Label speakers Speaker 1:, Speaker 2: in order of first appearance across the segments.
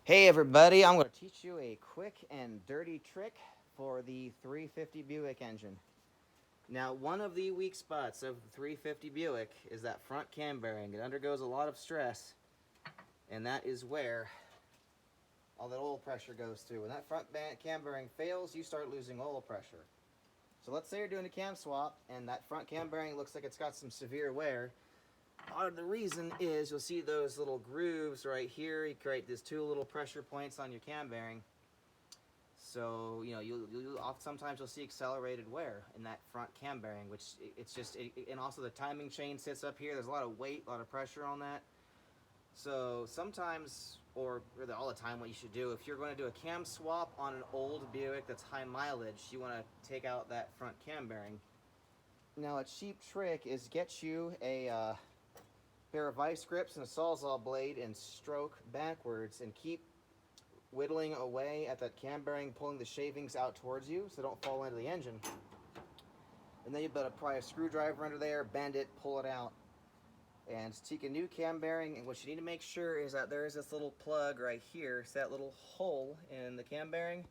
Speaker 1: Hey everybody, I'm going to teach you a quick and dirty trick for the 350 Buick engine. Now, one of the weak spots of the 350 Buick is that front cam bearing. It undergoes a lot of stress, and that is where all that oil pressure goes through. When that front cam bearing fails, you start losing oil pressure. So let's say you're doing a cam swap and that front cam bearing looks like it's got some severe wear. Part of the reason is you'll see those little grooves right here. You create these two little pressure points on your cam bearing. So you'll sometimes you'll see accelerated wear in that front cam bearing, which and also the timing chain sits up here. There's a lot of weight, a lot of pressure on that. So sometimes, or really all the time, what you should do if you're going to do a cam swap on an old Buick that's high mileage, you want to take out that front cam bearing. Now, a cheap trick is get you a pair of vice grips and a sawzall blade and stroke backwards and keep whittling away at that cam bearing, pulling the shavings out towards you so they don't fall into the engine. And then you better pry a screwdriver under there, bend it, pull it out, and take a new cam bearing. And what you need to make sure is that there is this little plug right here. It's that little hole in the cam bearing.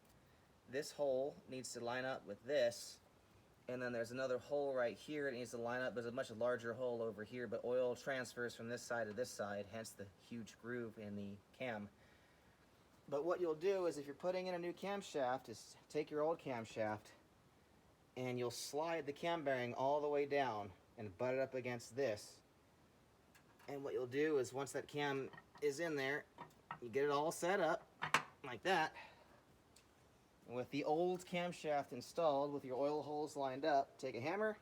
Speaker 1: This hole needs to line up with this. And then there's another hole right here. It needs to line up. There's a much larger hole over here, but oil transfers from this side to this side, hence the huge groove in the cam. But what you'll do is if you're putting in a new camshaft is take your old camshaft and you'll slide the cam bearing all the way down and butt it up against this. And what you'll do is once that cam is in there, you get it all set up like that. And with the old camshaft installed, with your oil holes lined up, take a hammer,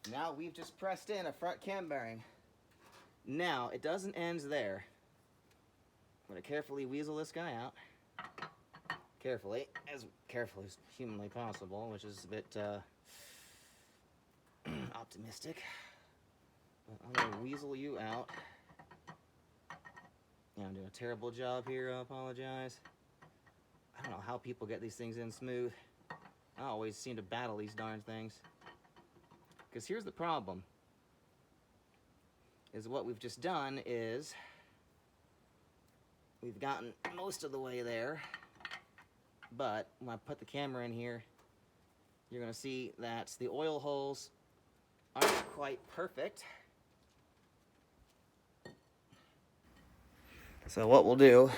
Speaker 1: now we've just pressed in a front cam bearing. Now, it doesn't end there. I'm going to carefully weasel this guy out. Carefully as humanly possible, which is a bit optimistic. But I'm going to weasel you out. Yeah, I'm doing a terrible job here, I apologize. I don't know how people get these things in smooth. I always seem to battle these darn things. Because here's the problem. Is what we've just done is we've gotten most of the way there. But when I put the camera in here, you're going to see that the oil holes aren't quite perfect. So what we'll do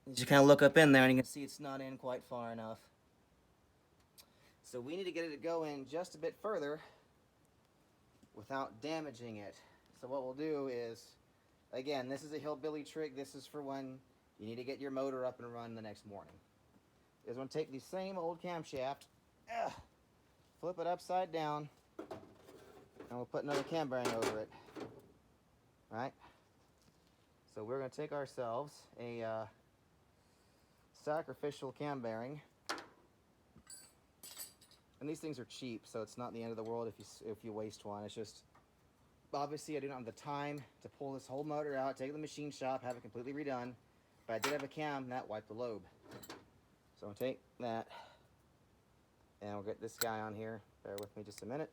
Speaker 1: is you kind of look up in there and you can see it's not in quite far enough. So we need to get it to go in just a bit further without damaging it. So what we'll do is, again, this is a hillbilly trick. This is for when you need to get your motor up and running the next morning. Is going to take the same old camshaft, flip it upside down, and we'll put another cam bearing over it. Right? So we're going to take ourselves a sacrificial cam bearing. And these things are cheap, so it's not the end of the world if you waste one. It's just, obviously I do not have the time to pull this whole motor out, take it to the machine shop, have it completely redone. But I did have a cam that wiped the lobe. So I'll take that, and we'll get this guy on here. Bear with me just a minute.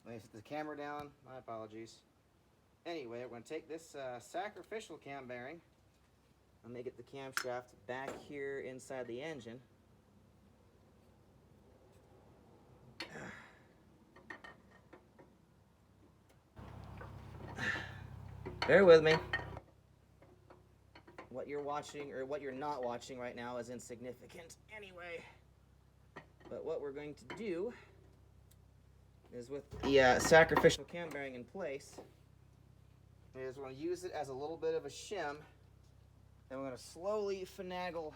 Speaker 1: Let me set the camera down. My apologies. Anyway, we're going to take this sacrificial cam bearing. I'm going to get the camshaft back here inside the engine. Bear with me. What you're watching, or what you're not watching right now, is insignificant anyway. But what we're going to do is, with the sacrificial cam bearing in place, is we're going to use it as a little bit of a shim, and we're going to slowly finagle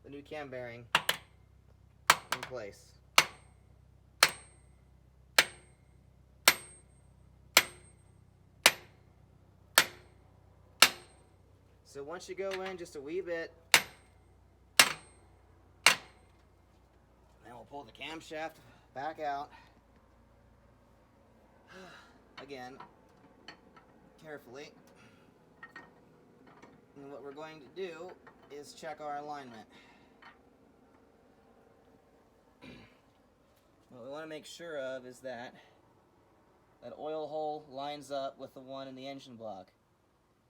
Speaker 1: the new cam bearing in place. So once you go in just a wee bit, then we'll pull the camshaft back out. Again, carefully. And what we're going to do is check our alignment. What we want to make sure of is that oil hole lines up with the one in the engine block.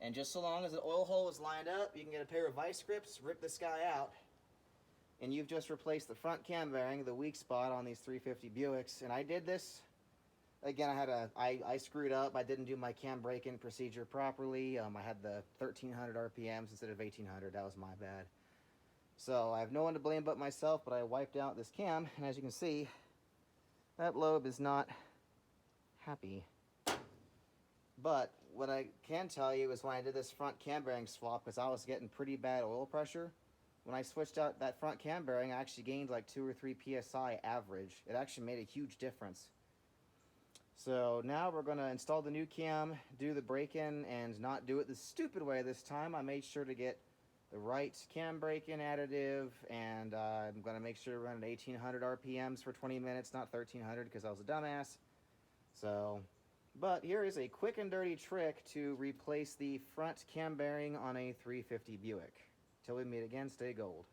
Speaker 1: And just so long as the oil hole is lined up, you can get a pair of vice grips, rip this guy out, and you've just replaced the front cam bearing, the weak spot on these 350 Buicks. And I did this, again, I screwed up. I didn't do my cam break-in procedure properly. I had the 1300 RPMs instead of 1800. That was my bad. So I have no one to blame but myself, but I wiped out this cam, and as you can see, that lobe is not happy. But what I can tell you is when I did this front cam bearing swap, because I was getting pretty bad oil pressure, when I switched out that front cam bearing, I actually gained like 2 or 3 PSI average. It actually made a huge difference. So now we're going to install the new cam, do the break-in, and not do it the stupid way this time. I made sure to get the right cam break-in additive, and I'm going to make sure to run at 1800 RPMs for 20 minutes, not 1300 because I was a dumbass. So, but here is a quick and dirty trick to replace the front cam bearing on a 350 Buick. Till we meet again, stay gold.